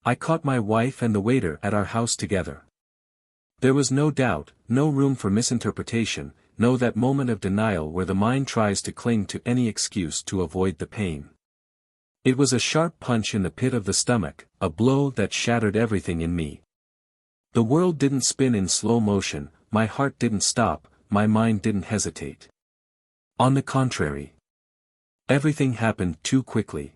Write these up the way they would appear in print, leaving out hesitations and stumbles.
I caught my wife and the waiter at our house together. There was no doubt, no room for misinterpretation, no that moment of denial where the mind tries to cling to any excuse to avoid the pain. It was a sharp punch in the pit of the stomach, a blow that shattered everything in me. The world didn't spin in slow motion, my heart didn't stop, my mind didn't hesitate. On the contrary. Everything happened too quickly.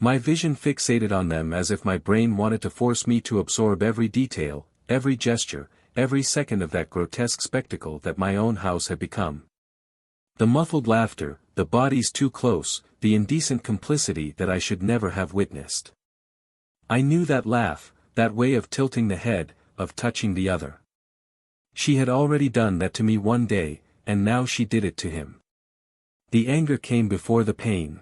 My vision fixated on them as if my brain wanted to force me to absorb every detail, every gesture, every second of that grotesque spectacle that my own house had become. The muffled laughter, the bodies too close, the indecent complicity that I should never have witnessed. I knew that laugh, that way of tilting the head, of touching the other. She had already done that to me one day, and now she did it to him. The anger came before the pain.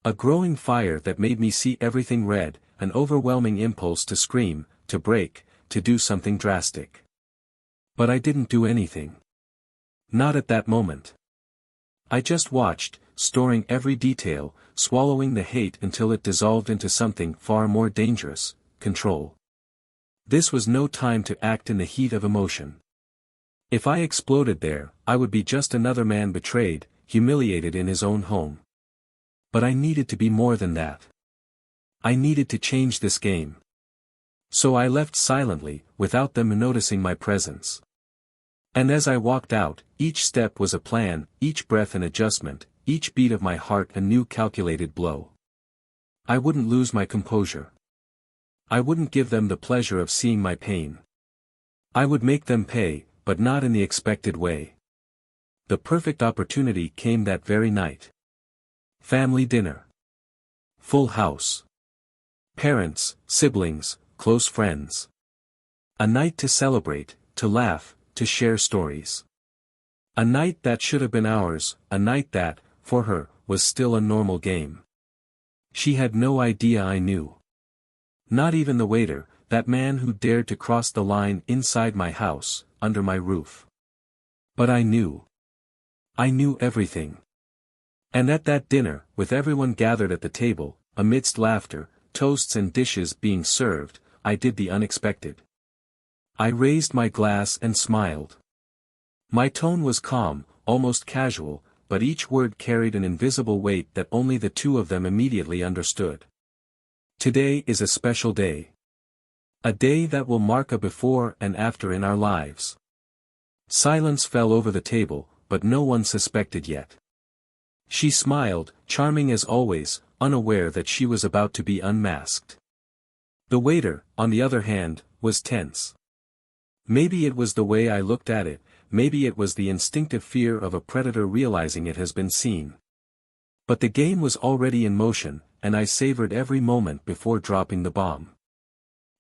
A growing fire that made me see everything red, an overwhelming impulse to scream, to break, to do something drastic. But I didn't do anything. Not at that moment. I just watched, storing every detail, swallowing the hate until it dissolved into something far more dangerous, control. This was no time to act in the heat of emotion. If I exploded there, I would be just another man betrayed, humiliated in his own home. But I needed to be more than that. I needed to change this game. So I left silently, without them noticing my presence. And as I walked out, each step was a plan, each breath an adjustment, each beat of my heart a new calculated blow. I wouldn't lose my composure. I wouldn't give them the pleasure of seeing my pain. I would make them pay, but not in the expected way. The perfect opportunity came that very night. Family dinner. Full house. Parents, siblings, close friends. A night to celebrate, to laugh, to share stories. A night that should have been ours, a night that, for her, was still a normal game. She had no idea I knew. Not even the waiter, that man who dared to cross the line inside my house, under my roof. But I knew. I knew everything. And at that dinner, with everyone gathered at the table, amidst laughter, toasts and dishes being served, I did the unexpected. I raised my glass and smiled. My tone was calm, almost casual, but each word carried an invisible weight that only the two of them immediately understood. Today is a special day. A day that will mark a before and after in our lives. Silence fell over the table, but no one suspected yet. She smiled, charming as always, unaware that she was about to be unmasked. The waiter, on the other hand, was tense. Maybe it was the way I looked at it, maybe it was the instinctive fear of a predator realizing it has been seen. But the game was already in motion, and I savored every moment before dropping the bomb.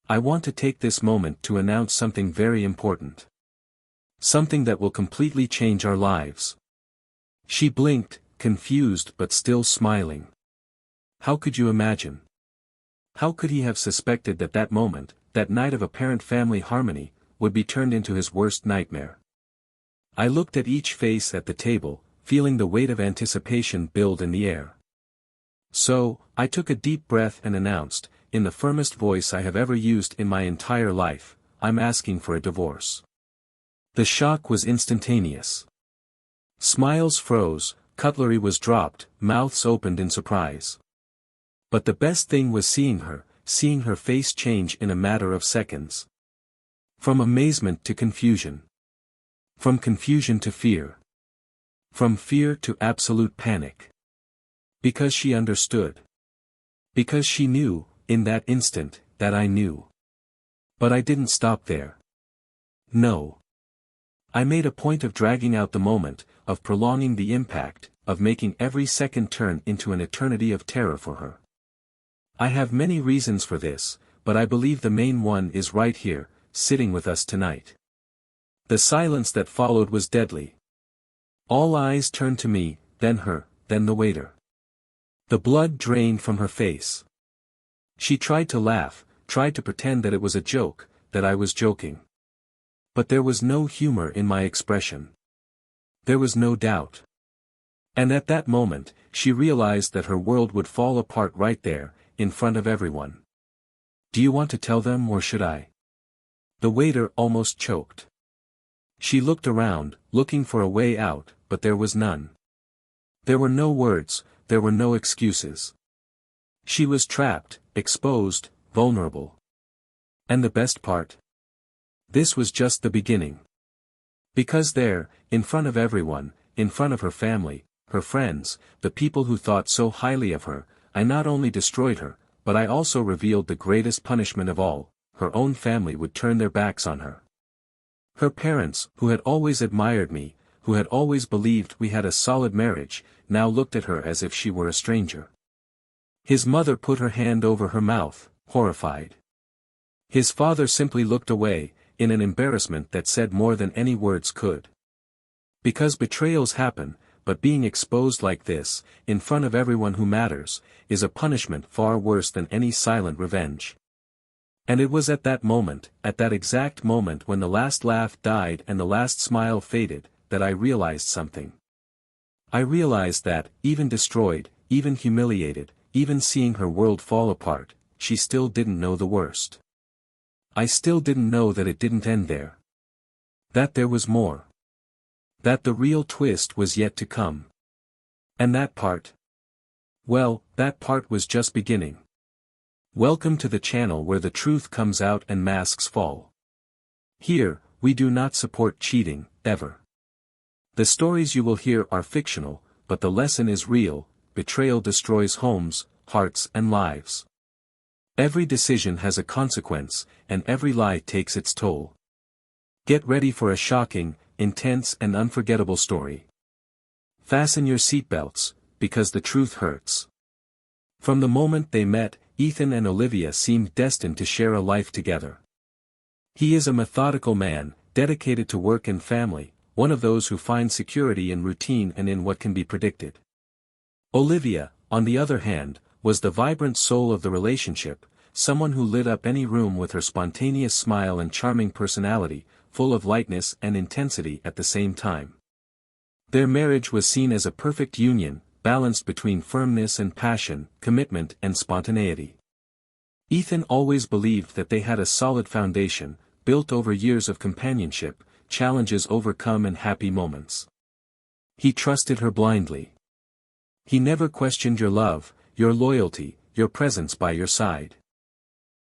I want to take this moment to announce something very important. Something that will completely change our lives. She blinked, confused but still smiling. How could you imagine? How could he have suspected that that moment, that night of apparent family harmony, would be turned into his worst nightmare? I looked at each face at the table, feeling the weight of anticipation build in the air. So, I took a deep breath and announced, in the firmest voice I have ever used in my entire life, I'm asking for a divorce. The shock was instantaneous. Smiles froze, cutlery was dropped, mouths opened in surprise. But the best thing was seeing her face change in a matter of seconds. From amazement to confusion. From confusion to fear. From fear to absolute panic. Because she understood. Because she knew, in that instant, that I knew. But I didn't stop there. No. I made a point of dragging out the moment, of prolonging the impact, of making every second turn into an eternity of terror for her. I have many reasons for this, but I believe the main one is right here, sitting with us tonight. The silence that followed was deadly. All eyes turned to me, then her, then the waiter. The blood drained from her face. She tried to laugh, tried to pretend that it was a joke, that I was joking. But there was no humor in my expression. There was no doubt. And at that moment, she realized that her world would fall apart right there, in front of everyone. Do you want to tell them or should I? The waiter almost choked. She looked around, looking for a way out, but there was none. There were no words, there were no excuses. She was trapped, exposed, vulnerable. And the best part? This was just the beginning. Because there, in front of everyone, in front of her family, her friends, the people who thought so highly of her, I not only destroyed her, but I also revealed the greatest punishment of all: her own family would turn their backs on her. Her parents, who had always admired me, who had always believed we had a solid marriage, now looked at her as if she were a stranger. His mother put her hand over her mouth, horrified. His father simply looked away, in an embarrassment that said more than any words could. Because betrayals happen, but being exposed like this, in front of everyone who matters, is a punishment far worse than any silent revenge. And it was at that moment, at that exact moment when the last laugh died and the last smile faded, that I realized something. I realized that, even destroyed, even humiliated, even seeing her world fall apart, she still didn't know the worst. I still didn't know that it didn't end there. That there was more. That the real twist was yet to come. And that part? Well, that part was just beginning. Welcome to the channel where the truth comes out and masks fall. Here, we do not support cheating, ever. The stories you will hear are fictional, but the lesson is real: betrayal destroys homes, hearts and lives. Every decision has a consequence, and every lie takes its toll. Get ready for a shocking, intense and unforgettable story. Fasten your seatbelts, because the truth hurts. From the moment they met, Ethan and Olivia seemed destined to share a life together. He is a methodical man, dedicated to work and family, one of those who find security in routine and in what can be predicted. Olivia, on the other hand, was the vibrant soul of the relationship, someone who lit up any room with her spontaneous smile and charming personality, full of lightness and intensity at the same time. Their marriage was seen as a perfect union, balanced between firmness and passion, commitment and spontaneity. Ethan always believed that they had a solid foundation, built over years of companionship, challenges overcome and happy moments. He trusted her blindly. He never questioned your love, your loyalty, your presence by your side.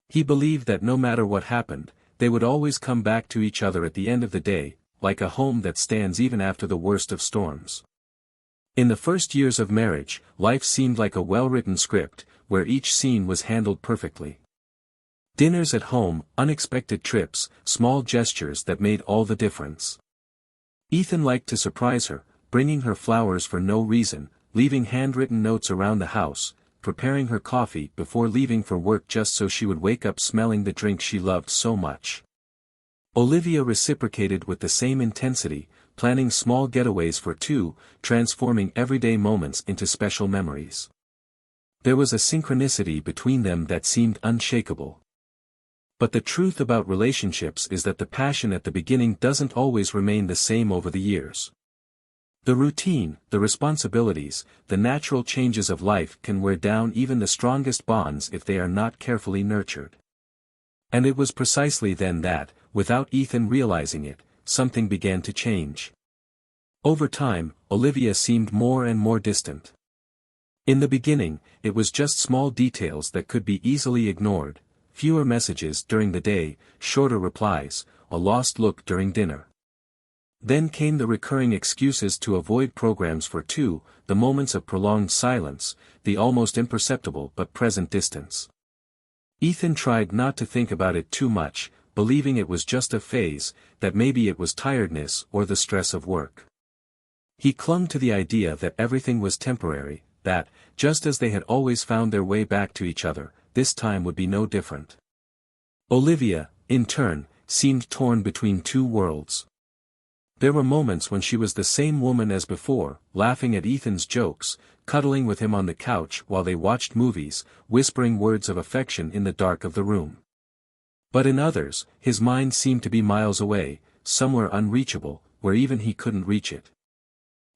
He believed that no matter what happened, they would always come back to each other at the end of the day, like a home that stands even after the worst of storms. In the first years of marriage, life seemed like a well-written script, where each scene was handled perfectly. Dinners at home, unexpected trips, small gestures that made all the difference. Ethan liked to surprise her, bringing her flowers for no reason, leaving handwritten notes around the house, preparing her coffee before leaving for work just so she would wake up smelling the drink she loved so much. Olivia reciprocated with the same intensity, planning small getaways for two, transforming everyday moments into special memories. There was a synchronicity between them that seemed unshakable. But the truth about relationships is that the passion at the beginning doesn't always remain the same over the years. The routine, the responsibilities, the natural changes of life can wear down even the strongest bonds if they are not carefully nurtured. And it was precisely then that, without Ethan realizing it, something began to change. Over time, Olivia seemed more and more distant. In the beginning, it was just small details that could be easily ignored: fewer messages during the day, shorter replies, a lost look during dinner. Then came the recurring excuses to avoid programs for two, the moments of prolonged silence, the almost imperceptible but present distance. Ethan tried not to think about it too much, believing it was just a phase, that maybe it was tiredness or the stress of work. He clung to the idea that everything was temporary, that, just as they had always found their way back to each other, this time would be no different. Olivia, in turn, seemed torn between two worlds. There were moments when she was the same woman as before, laughing at Ethan's jokes, cuddling with him on the couch while they watched movies, whispering words of affection in the dark of the room. But in others, his mind seemed to be miles away, somewhere unreachable, where even he couldn't reach it.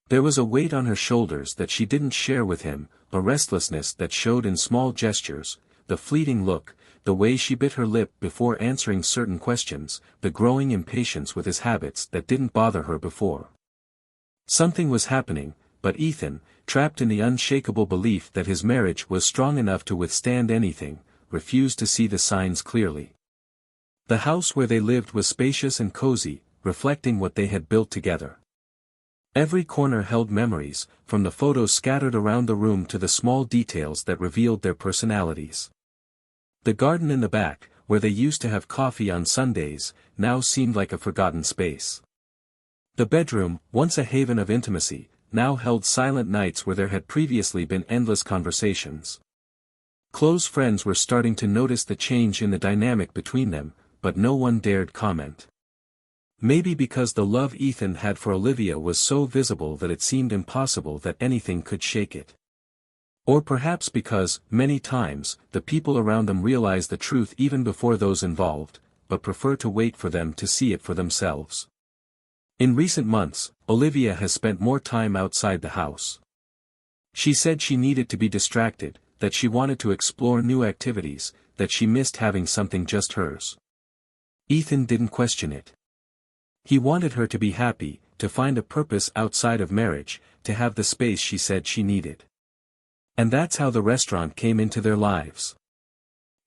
There was a weight on her shoulders that she didn't share with him, a restlessness that showed in small gestures, the fleeting look, the way she bit her lip before answering certain questions, the growing impatience with his habits that didn't bother her before. Something was happening, but Ethan, trapped in the unshakable belief that his marriage was strong enough to withstand anything, refused to see the signs clearly. The house where they lived was spacious and cozy, reflecting what they had built together. Every corner held memories, from the photos scattered around the room to the small details that revealed their personalities. The garden in the back, where they used to have coffee on Sundays, now seemed like a forgotten space. The bedroom, once a haven of intimacy, now held silent nights where there had previously been endless conversations. Close friends were starting to notice the change in the dynamic between them, but no one dared comment. Maybe because the love Ethan had for Olivia was so visible that it seemed impossible that anything could shake it. Or perhaps because, many times, the people around them realize the truth even before those involved, but prefer to wait for them to see it for themselves. In recent months, Olivia has spent more time outside the house. She said she needed to be distracted, that she wanted to explore new activities, that she missed having something just hers. Ethan didn't question it. He wanted her to be happy, to find a purpose outside of marriage, to have the space she said she needed. And that's how the restaurant came into their lives.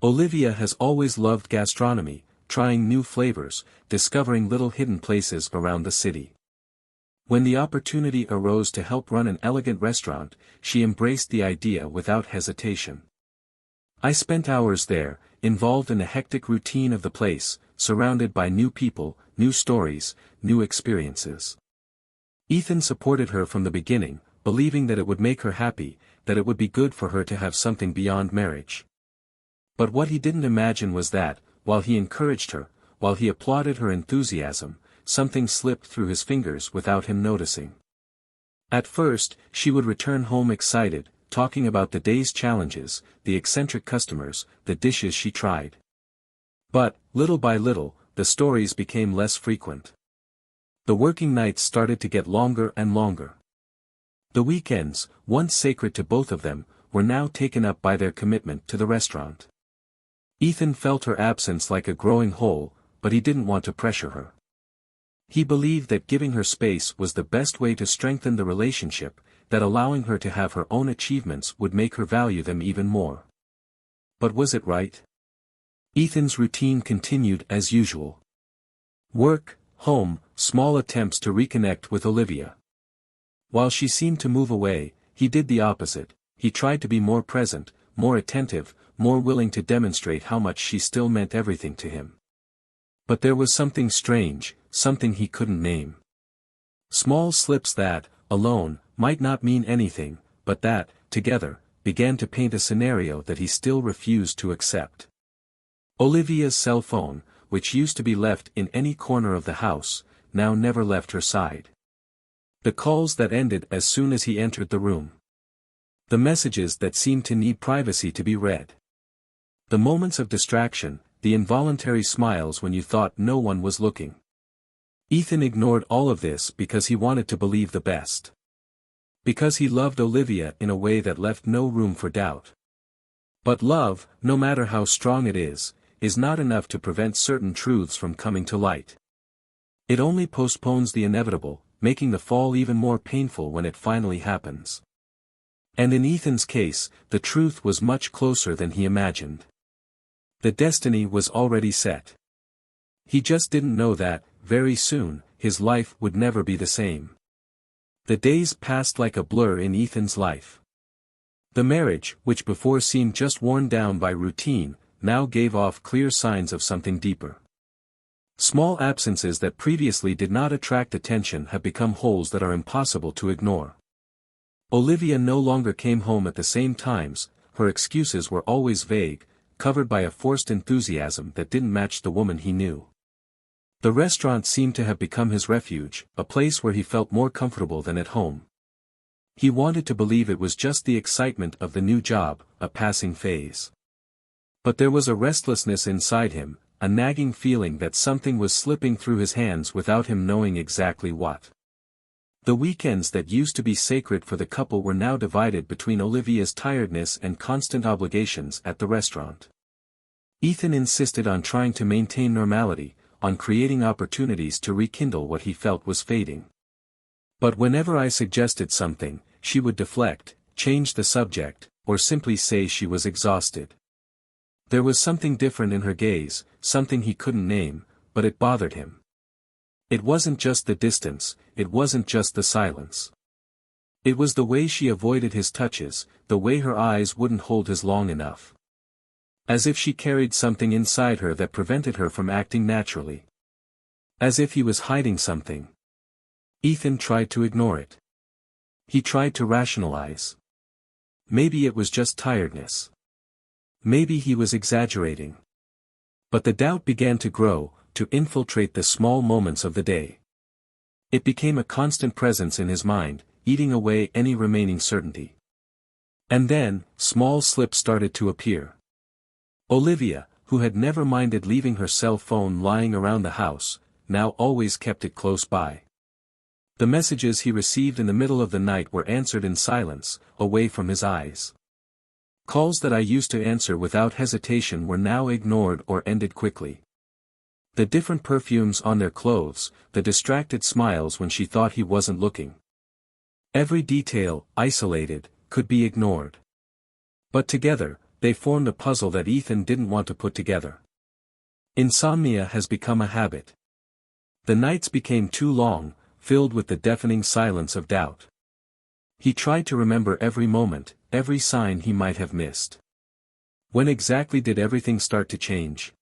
Olivia has always loved gastronomy, trying new flavors, discovering little hidden places around the city. When the opportunity arose to help run an elegant restaurant, she embraced the idea without hesitation. I spent hours there, involved in the hectic routine of the place, surrounded by new people, new stories, new experiences. Ethan supported her from the beginning, believing that it would make her happy, that it would be good for her to have something beyond marriage. But what he didn't imagine was that, while he encouraged her, while he applauded her enthusiasm, something slipped through his fingers without him noticing. At first, she would return home excited, talking about the day's challenges, the eccentric customers, the dishes she tried. But, little by little, the stories became less frequent. The working nights started to get longer and longer. The weekends, once sacred to both of them, were now taken up by their commitment to the restaurant. Ethan felt her absence like a growing hole, but he didn't want to pressure her. He believed that giving her space was the best way to strengthen the relationship, that allowing her to have her own achievements would make her value them even more. But was it right? Ethan's routine continued as usual. Work, home, small attempts to reconnect with Olivia. While she seemed to move away, he did the opposite. He tried to be more present, more attentive, more willing to demonstrate how much she still meant everything to him. But there was something strange, something he couldn't name. Small slips that, alone, might not mean anything, but that, together, began to paint a scenario that he still refused to accept. Olivia's cell phone, which used to be left in any corner of the house, now never left her side. The calls that ended as soon as he entered the room. The messages that seemed to need privacy to be read. The moments of distraction, the involuntary smiles when you thought no one was looking. Ethan ignored all of this because he wanted to believe the best. Because he loved Olivia in a way that left no room for doubt. But love, no matter how strong it is not enough to prevent certain truths from coming to light. It only postpones the inevitable, making the fall even more painful when it finally happens. And in Ethan's case, the truth was much closer than he imagined. The destiny was already set. He just didn't know that, very soon, his life would never be the same. The days passed like a blur in Ethan's life. The marriage, which before seemed just worn down by routine, now gave off clear signs of something deeper. Small absences that previously did not attract attention have become holes that are impossible to ignore. Olivia no longer came home at the same times, her excuses were always vague, covered by a forced enthusiasm that didn't match the woman he knew. The restaurant seemed to have become his refuge, a place where he felt more comfortable than at home. He wanted to believe it was just the excitement of the new job, a passing phase. But there was a restlessness inside him, a nagging feeling that something was slipping through his hands without him knowing exactly what. The weekends that used to be sacred for the couple were now divided between Olivia's tiredness and constant obligations at the restaurant. Ethan insisted on trying to maintain normality, on creating opportunities to rekindle what he felt was fading. But whenever I suggested something, she would deflect, change the subject, or simply say she was exhausted. There was something different in her gaze, something he couldn't name, but it bothered him. It wasn't just the distance, it wasn't just the silence. It was the way she avoided his touches, the way her eyes wouldn't hold his long enough. As if she carried something inside her that prevented her from acting naturally. As if he was hiding something. Ethan tried to ignore it. He tried to rationalize. Maybe it was just tiredness. Maybe he was exaggerating. But the doubt began to grow, to infiltrate the small moments of the day. It became a constant presence in his mind, eating away any remaining certainty. And then, small slips started to appear. Olivia, who had never minded leaving her cell phone lying around the house, now always kept it close by. The messages he received in the middle of the night were answered in silence, away from his eyes. Calls that I used to answer without hesitation were now ignored or ended quickly. The different perfumes on their clothes, the distracted smiles when she thought he wasn't looking. Every detail, isolated, could be ignored. But together, they formed a puzzle that Ethan didn't want to put together. Insomnia has become a habit. The nights became too long, filled with the deafening silence of doubt. He tried to remember every moment, every sign he might have missed. When exactly did everything start to change?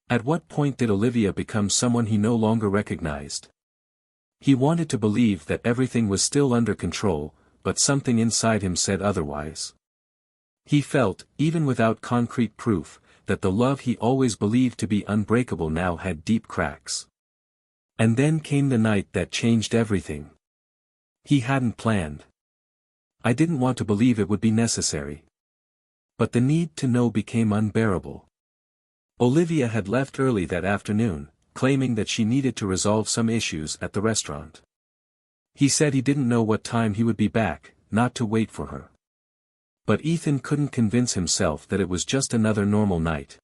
At what point did Olivia become someone he no longer recognized? He wanted to believe that everything was still under control, but something inside him said otherwise. He felt, even without concrete proof, that the love he always believed to be unbreakable now had deep cracks. And then came the night that changed everything. He hadn't planned. I didn't want to believe it would be necessary. But the need to know became unbearable. Olivia had left early that afternoon, claiming that she needed to resolve some issues at the restaurant. He said he didn't know what time he would be back, not to wait for her. But Ethan couldn't convince himself that it was just another normal night.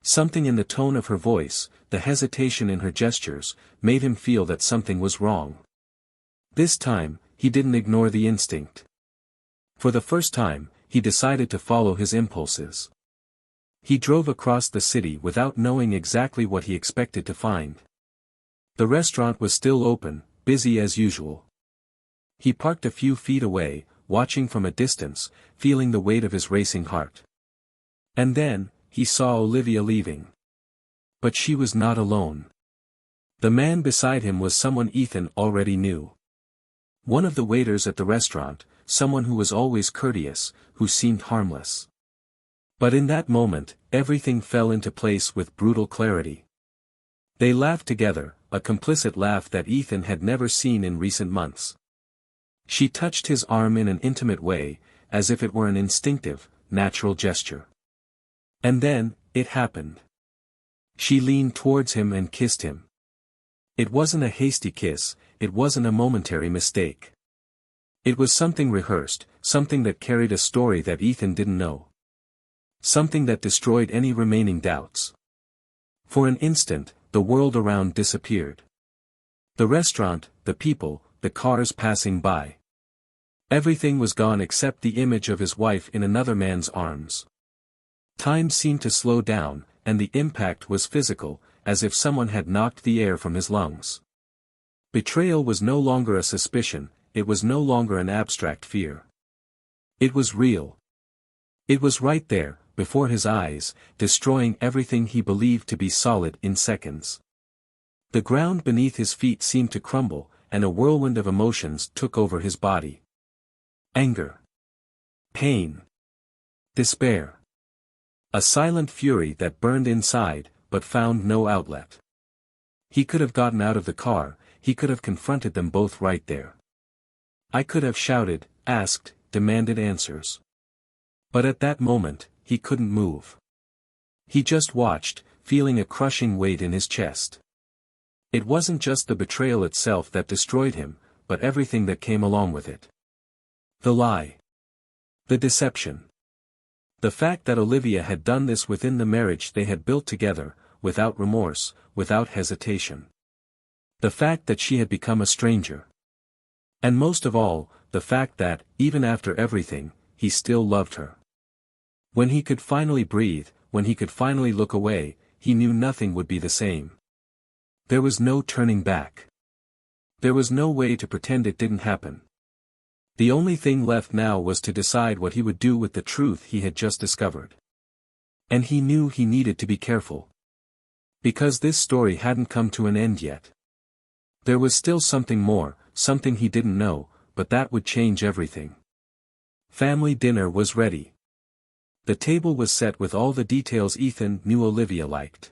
Something in the tone of her voice, the hesitation in her gestures, made him feel that something was wrong. This time, he didn't ignore the instinct. For the first time, he decided to follow his impulses. He drove across the city without knowing exactly what he expected to find. The restaurant was still open, busy as usual. He parked a few feet away, watching from a distance, feeling the weight of his racing heart. And then, he saw Olivia leaving. But she was not alone. The man beside him was someone Ethan already knew. One of the waiters at the restaurant, someone who was always courteous, who seemed harmless. But in that moment, everything fell into place with brutal clarity. They laughed together, a complicit laugh that Ethan had never seen in recent months. She touched his arm in an intimate way, as if it were an instinctive, natural gesture. And then, it happened. She leaned towards him and kissed him. It wasn't a hasty kiss, it wasn't a momentary mistake. It was something rehearsed, something that carried a story that Ethan didn't know. Something that destroyed any remaining doubts. For an instant, the world around disappeared. The restaurant, the people, the cars passing by. Everything was gone except the image of his wife in another man's arms. Time seemed to slow down, and the impact was physical, as if someone had knocked the air from his lungs. Betrayal was no longer a suspicion, it was no longer an abstract fear. It was real. It was right there, before his eyes, destroying everything he believed to be solid in seconds. The ground beneath his feet seemed to crumble, and a whirlwind of emotions took over his body. Anger. Pain. Despair. A silent fury that burned inside, but found no outlet. He could have gotten out of the car, he could have confronted them both right there. I could have shouted, asked, demanded answers. But at that moment, he couldn't move. He just watched, feeling a crushing weight in his chest. It wasn't just the betrayal itself that destroyed him, but everything that came along with it. The lie. The deception. The fact that Olivia had done this within the marriage they had built together, without remorse, without hesitation. The fact that she had become a stranger. And most of all, the fact that, even after everything, he still loved her. When he could finally breathe, when he could finally look away, he knew nothing would be the same. There was no turning back. There was no way to pretend it didn't happen. The only thing left now was to decide what he would do with the truth he had just discovered. And he knew he needed to be careful. Because this story hadn't come to an end yet. There was still something more, something he didn't know, but that would change everything. Family dinner was ready. The table was set with all the details Ethan knew Olivia liked.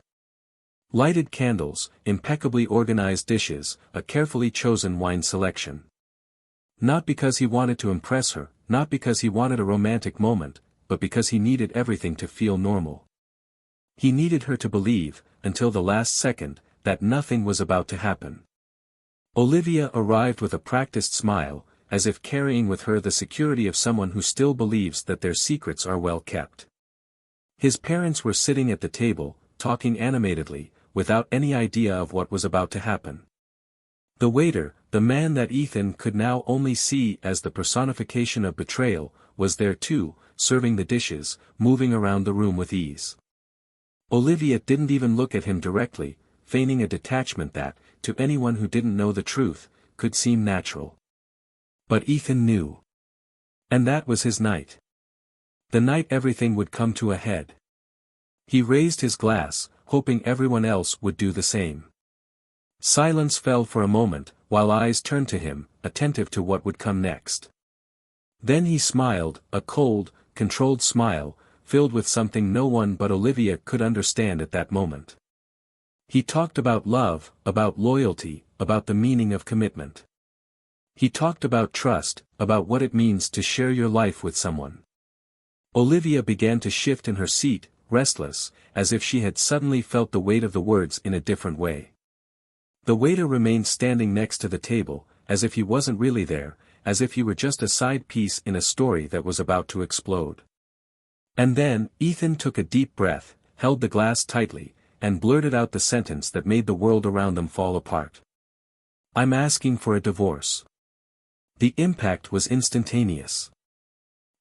Lighted candles, impeccably organized dishes, a carefully chosen wine selection. Not because he wanted to impress her, not because he wanted a romantic moment, but because he needed everything to feel normal. He needed her to believe, until the last second, that nothing was about to happen. Olivia arrived with a practiced smile, as if carrying with her the security of someone who still believes that their secrets are well kept. His parents were sitting at the table, talking animatedly, without any idea of what was about to happen. The waiter, the man that Ethan could now only see as the personification of betrayal, was there too, serving the dishes, moving around the room with ease. Olivia didn't even look at him directly, feigning a detachment that, to anyone who didn't know the truth, could seem natural. But Ethan knew. And that was his night. The night everything would come to a head. He raised his glass, hoping everyone else would do the same. Silence fell for a moment, while eyes turned to him, attentive to what would come next. Then he smiled, a cold, controlled smile, filled with something no one but Olivia could understand at that moment. He talked about love, about loyalty, about the meaning of commitment. He talked about trust, about what it means to share your life with someone. Olivia began to shift in her seat, restless, as if she had suddenly felt the weight of the words in a different way. The waiter remained standing next to the table, as if he wasn't really there, as if he were just a side piece in a story that was about to explode. And then, Ethan took a deep breath, held the glass tightly, and blurted out the sentence that made the world around them fall apart. "I'm asking for a divorce." The impact was instantaneous.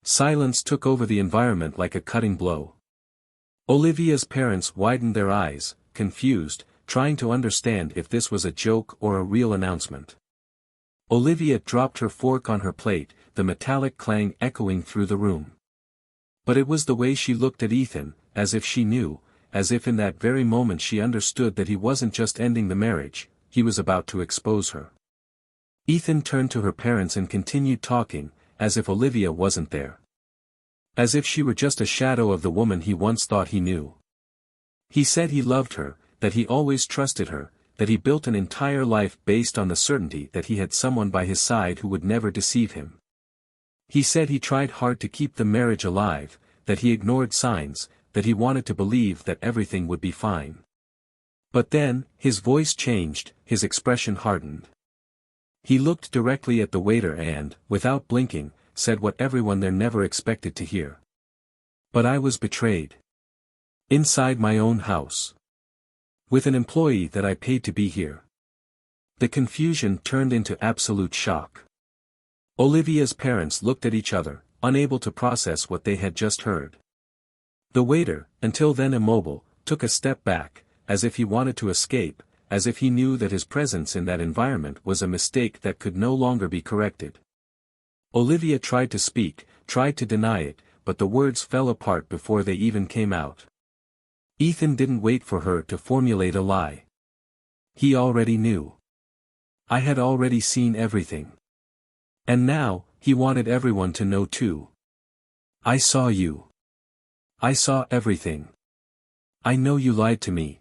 Silence took over the environment like a cutting blow. Olivia's parents widened their eyes, confused, trying to understand if this was a joke or a real announcement. Olivia dropped her fork on her plate, the metallic clang echoing through the room. But it was the way she looked at Ethan, as if she knew, as if in that very moment she understood that he wasn't just ending the marriage, he was about to expose her. Ethan turned to her parents and continued talking, as if Olivia wasn't there. As if she were just a shadow of the woman he once thought he knew. He said he loved her, that he always trusted her, that he built an entire life based on the certainty that he had someone by his side who would never deceive him. He said he tried hard to keep the marriage alive, that he ignored signs, that he wanted to believe that everything would be fine. But then, his voice changed, his expression hardened. He looked directly at the waiter and, without blinking, said what everyone there never expected to hear. "But I was betrayed. Inside my own house. With an employee that I paid to be here." The confusion turned into absolute shock. Olivia's parents looked at each other, unable to process what they had just heard. The waiter, until then immobile, took a step back, as if he wanted to escape, as if he knew that his presence in that environment was a mistake that could no longer be corrected. Olivia tried to speak, tried to deny it, but the words fell apart before they even came out. Ethan didn't wait for her to formulate a lie. He already knew. "I had already seen everything. And now, he wanted everyone to know too. I saw you. I saw everything. I know you lied to me.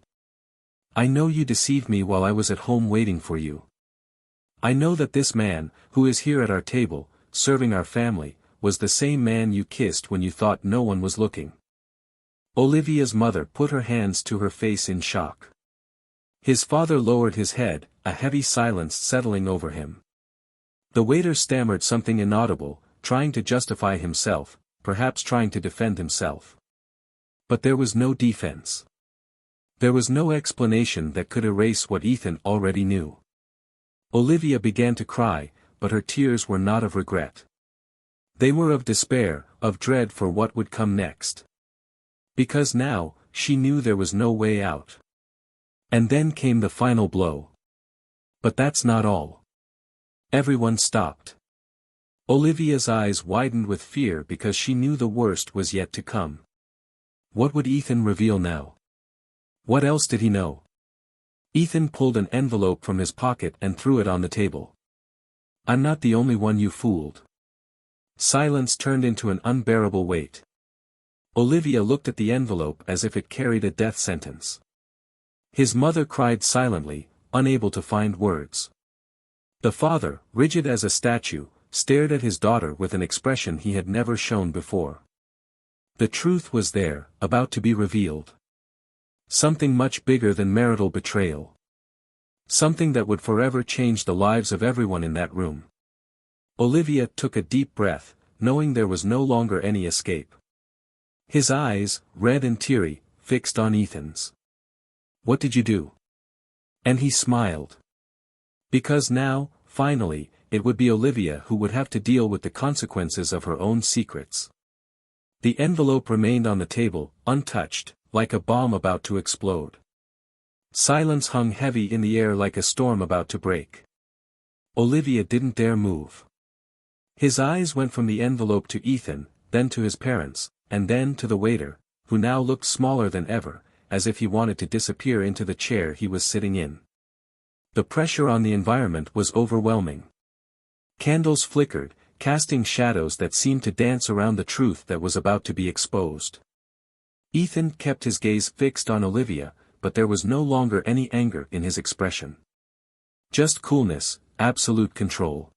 I know you deceived me while I was at home waiting for you. I know that this man, who is here at our table, serving our family, was the same man you kissed when you thought no one was looking." Olivia's mother put her hands to her face in shock. His father lowered his head, a heavy silence settling over him. The waiter stammered something inaudible, trying to justify himself, perhaps trying to defend himself. But there was no defense. There was no explanation that could erase what Ethan already knew. Olivia began to cry, but her tears were not of regret. They were of despair, of dread for what would come next. Because now, she knew there was no way out. And then came the final blow. But that's not all. Everyone stopped. Olivia's eyes widened with fear because she knew the worst was yet to come. What would Ethan reveal now? What else did he know? Ethan pulled an envelope from his pocket and threw it on the table. I'm not the only one you fooled. Silence turned into an unbearable weight. Olivia looked at the envelope as if it carried a death sentence. His mother cried silently, unable to find words. The father, rigid as a statue, stared at his daughter with an expression he had never shown before. The truth was there, about to be revealed. Something much bigger than marital betrayal. Something that would forever change the lives of everyone in that room. Olivia took a deep breath, knowing there was no longer any escape. His eyes, red and teary, fixed on Ethan's. What did you do? And he smiled. Because now, finally, it would be Olivia who would have to deal with the consequences of her own secrets. The envelope remained on the table, untouched, like a bomb about to explode. Silence hung heavy in the air like a storm about to break. Olivia didn't dare move. His eyes went from the envelope to Ethan, then to his parents, and then to the waiter, who now looked smaller than ever, as if he wanted to disappear into the chair he was sitting in. The pressure on the environment was overwhelming. Candles flickered, casting shadows that seemed to dance around the truth that was about to be exposed. Ethan kept his gaze fixed on Olivia, but there was no longer any anger in his expression. Just coolness, absolute control.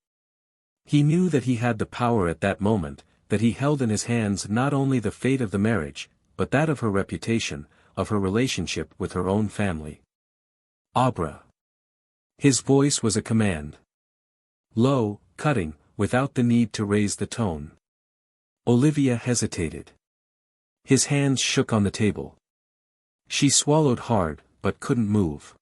He knew that he had the power at that moment, that he held in his hands not only the fate of the marriage, but that of her reputation, of her relationship with her own family. Abra. His voice was a command. Low, cutting, without the need to raise the tone. Olivia hesitated. His hands shook on the table. She swallowed hard, but couldn't move.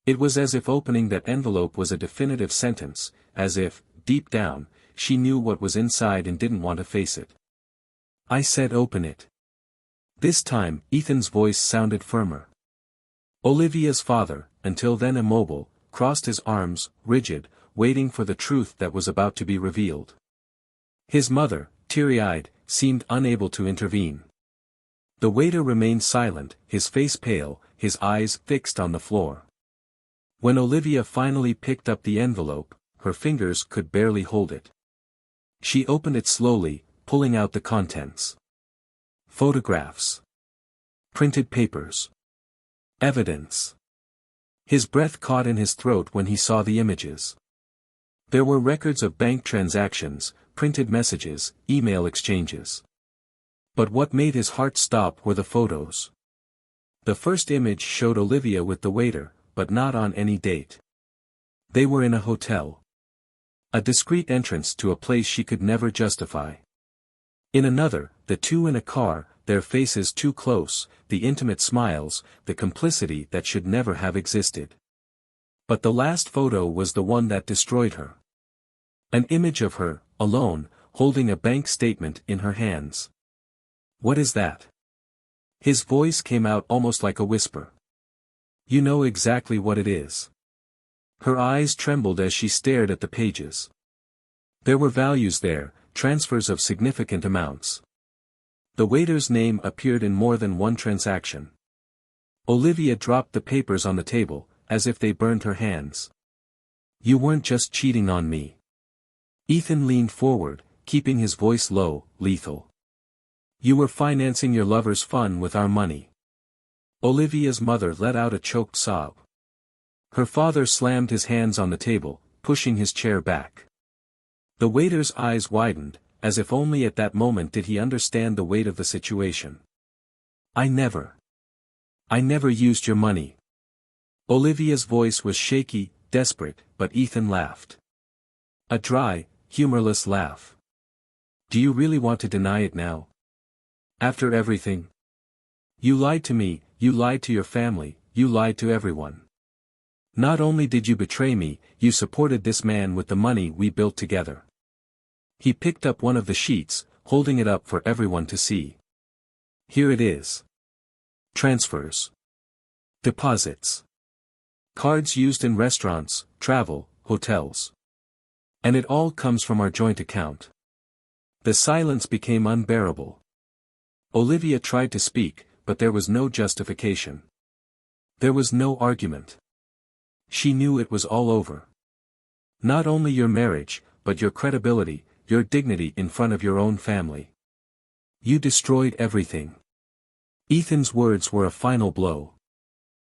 It was as if opening that envelope was a definitive sentence, as if, deep down, she knew what was inside and didn't want to face it. I said open it. This time, Ethan's voice sounded firmer. Olivia's father, until then immobile, crossed his arms, rigid, waiting for the truth that was about to be revealed. His mother, teary-eyed, seemed unable to intervene. The waiter remained silent, his face pale, his eyes fixed on the floor. When Olivia finally picked up the envelope, her fingers could barely hold it. She opened it slowly, pulling out the contents. Photographs. Printed papers. Evidence. His breath caught in his throat when he saw the images. There were records of bank transactions, printed messages, email exchanges. But what made his heart stop were the photos. The first image showed Olivia with the waiter, but not on any date. They were in a hotel. A discreet entrance to a place she could never justify. In another, the two in a car, their faces too close, the intimate smiles, the complicity that should never have existed. But the last photo was the one that destroyed her. An image of her, alone, holding a bank statement in her hands. What is that? His voice came out almost like a whisper. You know exactly what it is. Her eyes trembled as she stared at the pages. There were values there, transfers of significant amounts. The waiter's name appeared in more than one transaction. Olivia dropped the papers on the table, as if they burned her hands. You weren't just cheating on me. Ethan leaned forward, keeping his voice low, lethal. You were financing your lover's fun with our money. Olivia's mother let out a choked sob. Her father slammed his hands on the table, pushing his chair back. The waiter's eyes widened, as if only at that moment did he understand the weight of the situation. I never used your money. Olivia's voice was shaky, desperate, but Ethan laughed. A dry, humorless laugh. Do you really want to deny it now? After everything? You lied to me, you lied to your family, you lied to everyone. Not only did you betray me, you supported this man with the money we built together. He picked up one of the sheets, holding it up for everyone to see. Here it is. Transfers. Deposits. Cards used in restaurants, travel, hotels. And it all comes from our joint account. The silence became unbearable. Olivia tried to speak, but there was no justification. There was no argument. She knew it was all over. Not only your marriage, but your credibility, your dignity in front of your own family. You destroyed everything. Ethan's words were a final blow.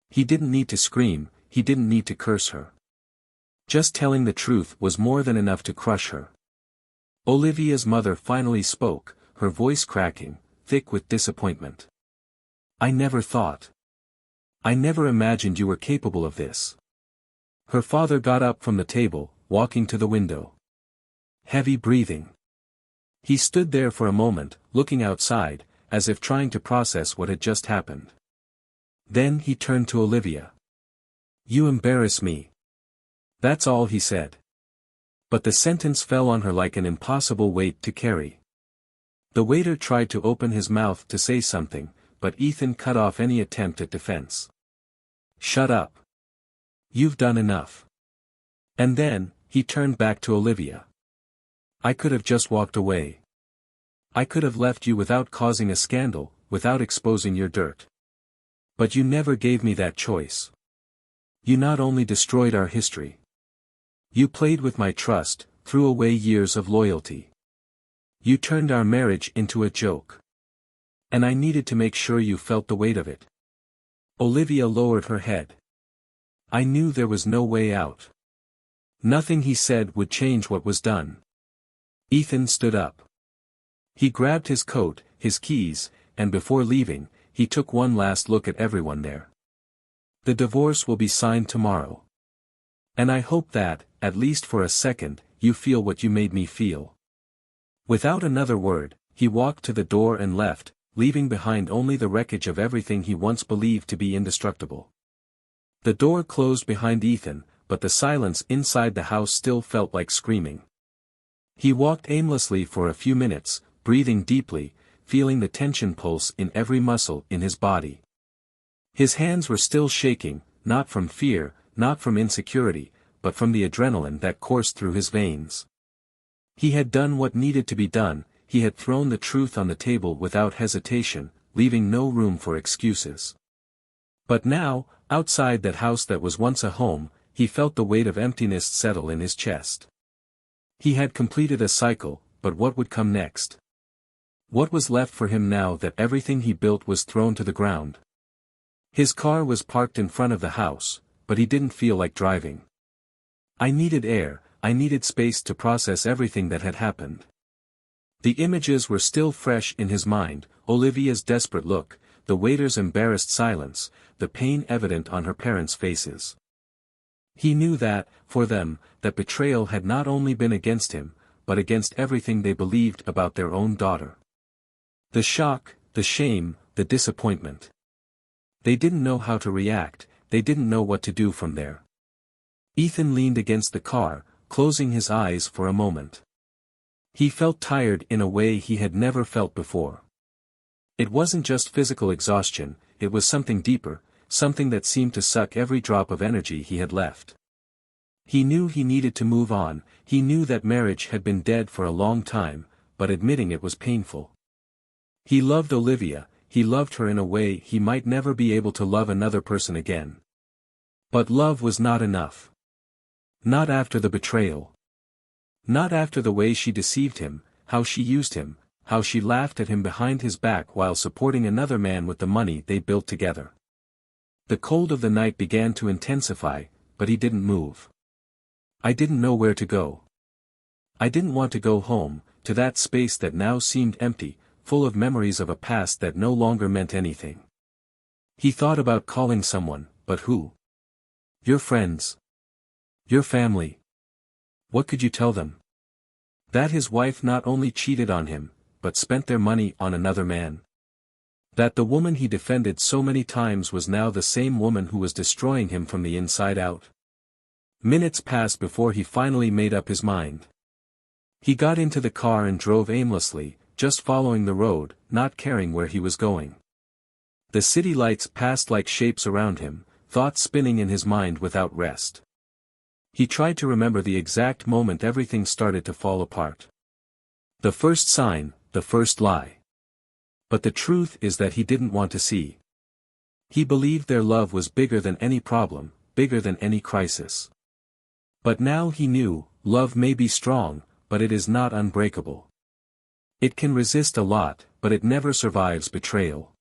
He didn't need to scream, he didn't need to curse her. Just telling the truth was more than enough to crush her. Olivia's mother finally spoke, her voice cracking, thick with disappointment. I never thought. I never imagined you were capable of this. Her father got up from the table, walking to the window. Heavy breathing. He stood there for a moment, looking outside, as if trying to process what had just happened. Then he turned to Olivia. You embarrass me. That's all he said. But the sentence fell on her like an impossible weight to carry. The waiter tried to open his mouth to say something, but Ethan cut off any attempt at defense. Shut up. You've done enough. And then, he turned back to Olivia. I could have just walked away. I could have left you without causing a scandal, without exposing your dirt. But you never gave me that choice. You not only destroyed our history. You played with my trust, threw away years of loyalty. You turned our marriage into a joke. And I needed to make sure you felt the weight of it. Olivia lowered her head. I knew there was no way out. Nothing he said would change what was done. Ethan stood up. He grabbed his coat, his keys, and before leaving, he took one last look at everyone there. The divorce will be signed tomorrow. And I hope that, at least for a second, you feel what you made me feel. Without another word, he walked to the door and left, leaving behind only the wreckage of everything he once believed to be indestructible. The door closed behind Ethan, but the silence inside the house still felt like screaming. He walked aimlessly for a few minutes, breathing deeply, feeling the tension pulse in every muscle in his body. His hands were still shaking, not from fear, not from insecurity, but from the adrenaline that coursed through his veins. He had done what needed to be done, he had thrown the truth on the table without hesitation, leaving no room for excuses. But now, outside that house that was once a home, he felt the weight of emptiness settle in his chest. He had completed a cycle, but what would come next? What was left for him now that everything he built was thrown to the ground? His car was parked in front of the house, but he didn't feel like driving. I needed air, I needed space to process everything that had happened. The images were still fresh in his mind, Olivia's desperate look, the waiter's embarrassed silence, the pain evident on her parents' faces. He knew that, for them, that betrayal had not only been against him, but against everything they believed about their own daughter. The shock, the shame, the disappointment. They didn't know how to react, they didn't know what to do from there. Ethan leaned against the car, closing his eyes for a moment. He felt tired in a way he had never felt before. It wasn't just physical exhaustion, it was something deeper, something that seemed to suck every drop of energy he had left. He knew he needed to move on, he knew that marriage had been dead for a long time, but admitting it was painful. He loved Olivia, he loved her in a way he might never be able to love another person again. But love was not enough. Not after the betrayal. Not after the way she deceived him, how she used him, how she laughed at him behind his back while supporting another man with the money they built together. The cold of the night began to intensify, but he didn't move. I didn't know where to go. I didn't want to go home, to that space that now seemed empty, full of memories of a past that no longer meant anything. He thought about calling someone, but who? Your friends. Your family. What could you tell them? That his wife not only cheated on him, but spent their money on another man. That the woman he defended so many times was now the same woman who was destroying him from the inside out. Minutes passed before he finally made up his mind. He got into the car and drove aimlessly, just following the road, not caring where he was going. The city lights passed like shapes around him, thoughts spinning in his mind without rest. He tried to remember the exact moment everything started to fall apart. The first sign, the first lie. But the truth is that he didn't want to see. He believed their love was bigger than any problem, bigger than any crisis. But now he knew, love may be strong, but it is not unbreakable. It can resist a lot, but it never survives betrayal.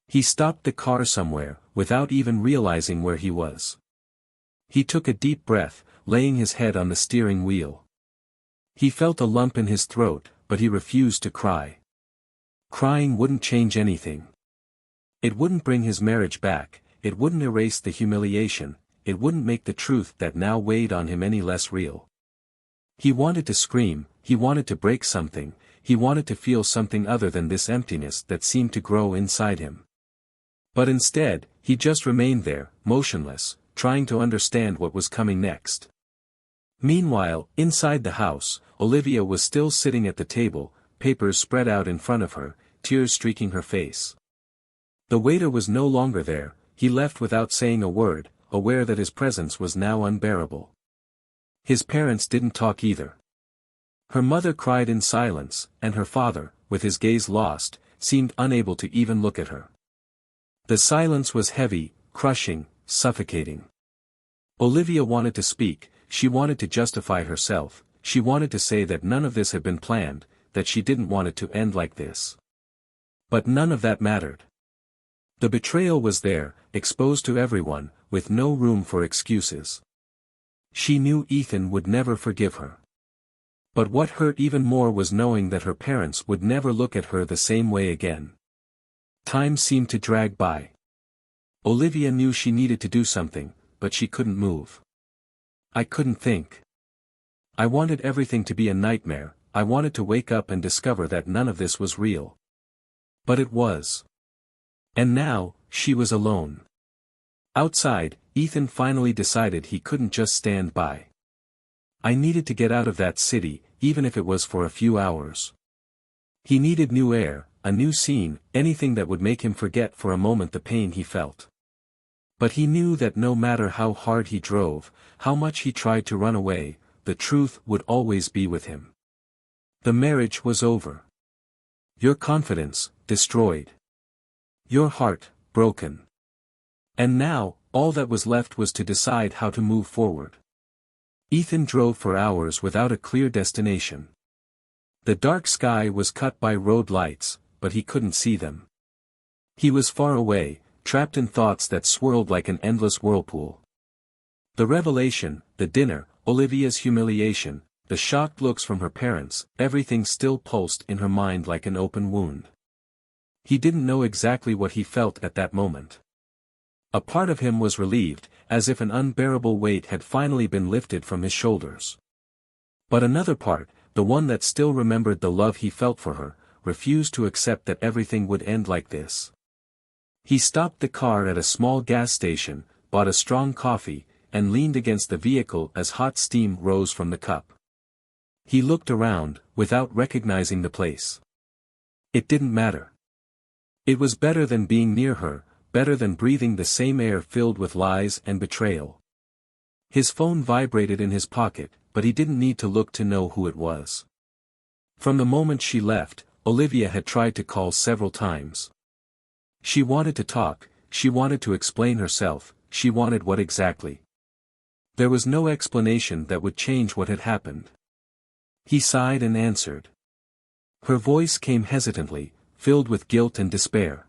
He stopped the car somewhere, without even realizing where he was. He took a deep breath, laying his head on the steering wheel. He felt a lump in his throat, but he refused to cry. Crying wouldn't change anything. It wouldn't bring his marriage back, it wouldn't erase the humiliation, it wouldn't make the truth that now weighed on him any less real. He wanted to scream, he wanted to break something, he wanted to feel something other than this emptiness that seemed to grow inside him. But instead, he just remained there, motionless, trying to understand what was coming next. Meanwhile, inside the house, Olivia was still sitting at the table, papers spread out in front of her, tears streaking her face. The waiter was no longer there, he left without saying a word, aware that his presence was now unbearable. His parents didn't talk either. Her mother cried in silence, and her father, with his gaze lost, seemed unable to even look at her. The silence was heavy, crushing, suffocating. Olivia wanted to speak, she wanted to justify herself, she wanted to say that none of this had been planned, that she didn't want it to end like this. But none of that mattered. The betrayal was there, exposed to everyone, with no room for excuses. She knew Ethan would never forgive her. But what hurt even more was knowing that her parents would never look at her the same way again. Time seemed to drag by. Olivia knew she needed to do something, but she couldn't move. I couldn't think. I wanted everything to be a nightmare, I wanted to wake up and discover that none of this was real. But it was. And now, she was alone. Outside, Ethan finally decided he couldn't just stand by. I needed to get out of that city, even if it was for a few hours. He needed new air, a new scene, anything that would make him forget for a moment the pain he felt. But he knew that no matter how hard he drove, how much he tried to run away, the truth would always be with him. The marriage was over. Your confidence, destroyed. Your heart, broken. And now, all that was left was to decide how to move forward. Ethan drove for hours without a clear destination. The dark sky was cut by road lights, but he couldn't see them. He was far away, trapped in thoughts that swirled like an endless whirlpool. The revelation, the dinner, Olivia's humiliation, the shocked looks from her parents, everything still pulsed in her mind like an open wound. He didn't know exactly what he felt at that moment. A part of him was relieved, as if an unbearable weight had finally been lifted from his shoulders. But another part, the one that still remembered the love he felt for her, refused to accept that everything would end like this. He stopped the car at a small gas station, bought a strong coffee, and leaned against the vehicle as hot steam rose from the cup. He looked around, without recognizing the place. It didn't matter. It was better than being near her, better than breathing the same air filled with lies and betrayal. His phone vibrated in his pocket, but he didn't need to look to know who it was. From the moment she left, Olivia had tried to call several times. She wanted to talk, she wanted to explain herself, she wanted what exactly? There was no explanation that would change what had happened. He sighed and answered. Her voice came hesitantly, filled with guilt and despair.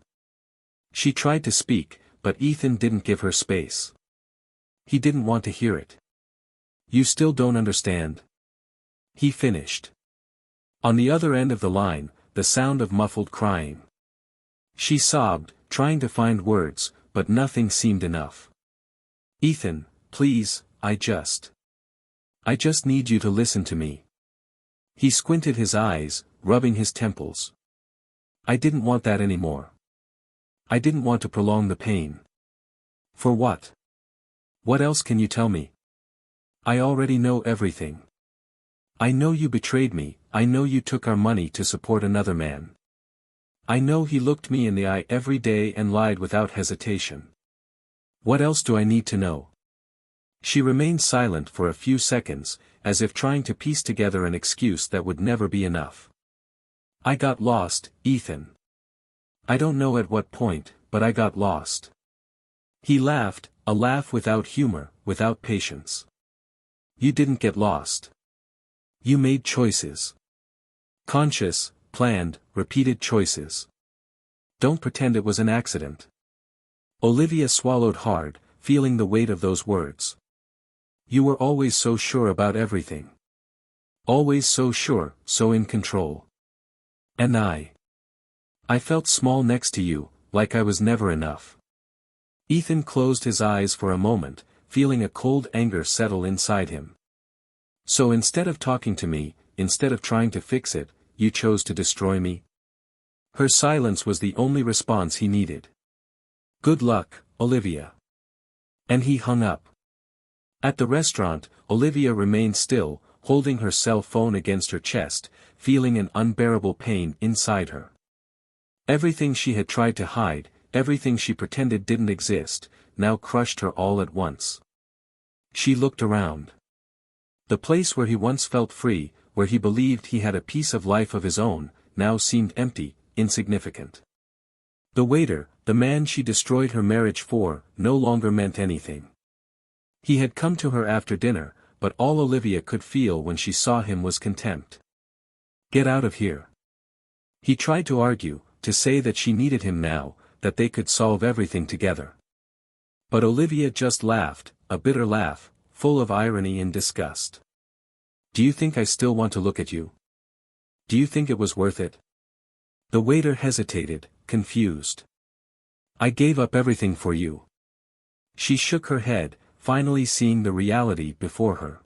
She tried to speak, but Ethan didn't give her space. He didn't want to hear it. You still don't understand? He finished. On the other end of the line, the sound of muffled crying. She sobbed, trying to find words, but nothing seemed enough. Ethan, please, I just need you to listen to me. He squinted his eyes, rubbing his temples. I didn't want that anymore. I didn't want to prolong the pain. For what? What else can you tell me? I already know everything. I know you betrayed me, I know you took our money to support another man. I know he looked me in the eye every day and lied without hesitation. What else do I need to know? She remained silent for a few seconds, as if trying to piece together an excuse that would never be enough. I got lost, Ethan. I don't know at what point, but I got lost. He laughed, a laugh without humor, without patience. You didn't get lost. You made choices. Conscious, planned, repeated choices. Don't pretend it was an accident. Olivia swallowed hard, feeling the weight of those words. You were always so sure about everything. Always so sure, so in control. And I felt small next to you, like I was never enough. Ethan closed his eyes for a moment, feeling a cold anger settle inside him. So instead of talking to me, instead of trying to fix it, you chose to destroy me? Her silence was the only response he needed. Good luck, Olivia. And he hung up. At the restaurant, Olivia remained still, holding her cell phone against her chest, feeling an unbearable pain inside her. Everything she had tried to hide, everything she pretended didn't exist, now crushed her all at once. She looked around. The place where he once felt free, where he believed he had a piece of life of his own, now seemed empty, insignificant. The waiter, the man she destroyed her marriage for, no longer meant anything. He had come to her after dinner, but all Olivia could feel when she saw him was contempt. Get out of here. He tried to argue, to say that she needed him now, that they could solve everything together. But Olivia just laughed, a bitter laugh, full of irony and disgust. Do you think I still want to look at you? Do you think it was worth it? The waiter hesitated, confused. I gave up everything for you. She shook her head, finally seeing the reality before her.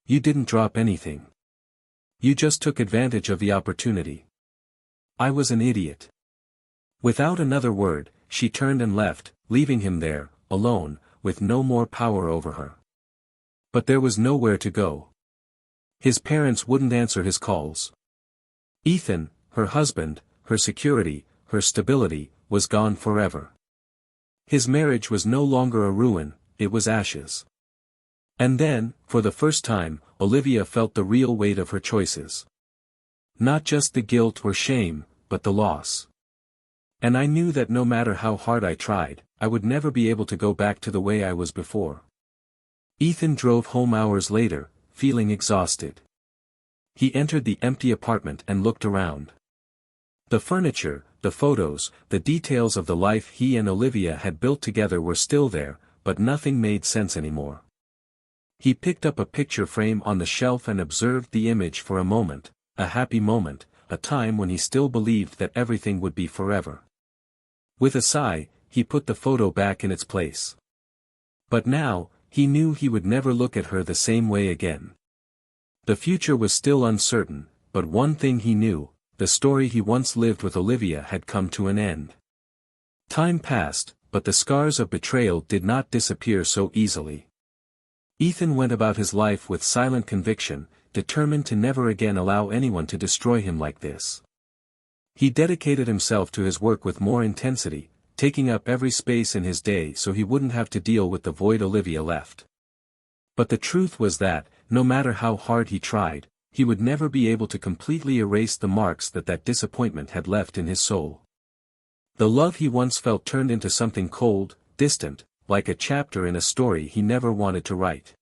You didn't drop anything. You just took advantage of the opportunity. I was an idiot. Without another word, she turned and left, leaving him there, alone, with no more power over her. But there was nowhere to go. His parents wouldn't answer his calls. Ethan, her husband, her security, her stability, was gone forever. His marriage was no longer a ruin, it was ashes. And then, for the first time, Olivia felt the real weight of her choices. Not just the guilt or shame, but the loss. And I knew that no matter how hard I tried, I would never be able to go back to the way I was before. Ethan drove home hours later, feeling exhausted. He entered the empty apartment and looked around. The furniture, the photos, the details of the life he and Olivia had built together were still there, but nothing made sense anymore. He picked up a picture frame on the shelf and observed the image for a moment, a happy moment, a time when he still believed that everything would be forever. With a sigh, he put the photo back in its place. But now, he knew he would never look at her the same way again. The future was still uncertain, but one thing he knew, the story he once lived with Olivia had come to an end. Time passed, but the scars of betrayal did not disappear so easily. Ethan went about his life with silent conviction, determined to never again allow anyone to destroy him like this. He dedicated himself to his work with more intensity, taking up every space in his day so he wouldn't have to deal with the void Olivia left. But the truth was that, no matter how hard he tried, he would never be able to completely erase the marks that disappointment had left in his soul. The love he once felt turned into something cold, distant, like a chapter in a story he never wanted to write.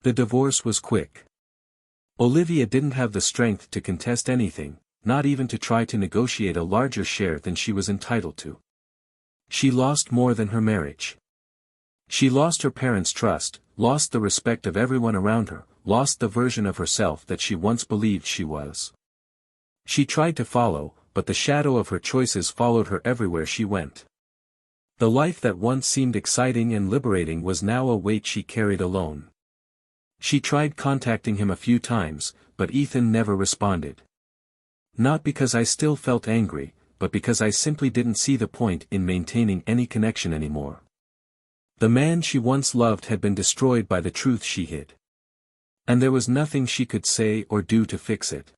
The divorce was quick. Olivia didn't have the strength to contest anything, not even to try to negotiate a larger share than she was entitled to. She lost more than her marriage. She lost her parents' trust, lost the respect of everyone around her, lost the version of herself that she once believed she was. She tried to follow, but the shadow of her choices followed her everywhere she went. The life that once seemed exciting and liberating was now a weight she carried alone. She tried contacting him a few times, but Ethan never responded. Not because I still felt angry, but because I simply didn't see the point in maintaining any connection anymore. The man she once loved had been destroyed by the truth she hid. And there was nothing she could say or do to fix it.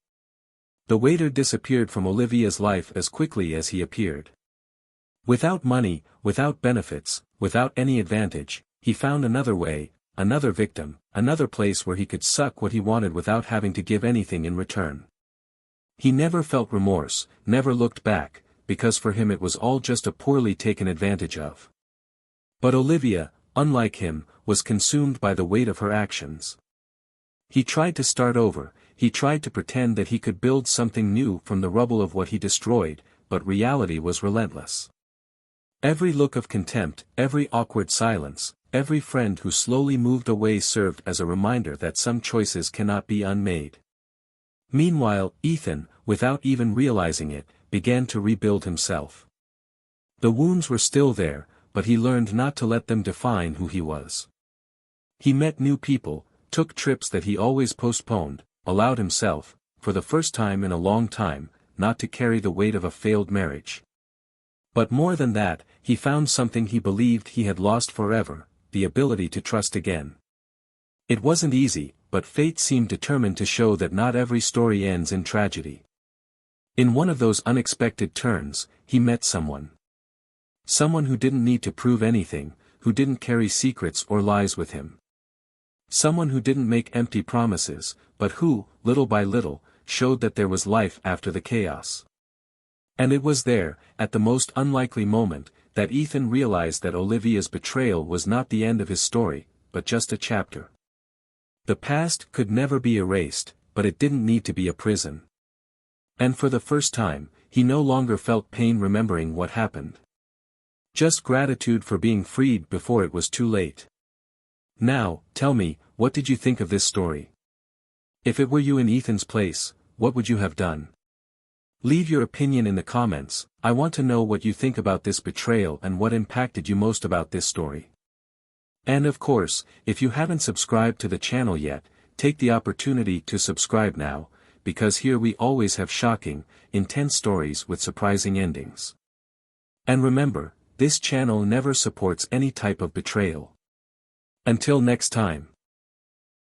The waiter disappeared from Olivia's life as quickly as he appeared. Without money, without benefits, without any advantage, he found another way, another victim, another place where he could suck what he wanted without having to give anything in return. He never felt remorse, never looked back, because for him it was all just a poorly taken advantage of. But Olivia, unlike him, was consumed by the weight of her actions. He tried to start over, he tried to pretend that he could build something new from the rubble of what he destroyed, but reality was relentless. Every look of contempt, every awkward silence, every friend who slowly moved away served as a reminder that some choices cannot be unmade. Meanwhile, Ethan, without even realizing it, began to rebuild himself. The wounds were still there, but he learned not to let them define who he was. He met new people, took trips that he always postponed, allowed himself, for the first time in a long time, not to carry the weight of a failed marriage. But more than that, he found something he believed he had lost forever, the ability to trust again. It wasn't easy, but fate seemed determined to show that not every story ends in tragedy. In one of those unexpected turns, he met someone. Someone who didn't need to prove anything, who didn't carry secrets or lies with him. Someone who didn't make empty promises, but who, little by little, showed that there was life after the chaos. And it was there, at the most unlikely moment, that Ethan realized that Olivia's betrayal was not the end of his story, but just a chapter. The past could never be erased, but it didn't need to be a prison. And for the first time, he no longer felt pain remembering what happened. Just gratitude for being freed before it was too late. Now, tell me, what did you think of this story? If it were you in Ethan's place, what would you have done? Leave your opinion in the comments. I want to know what you think about this betrayal and what impacted you most about this story. And of course, if you haven't subscribed to the channel yet, take the opportunity to subscribe now, because here we always have shocking, intense stories with surprising endings. And remember, this channel never supports any type of betrayal. Until next time.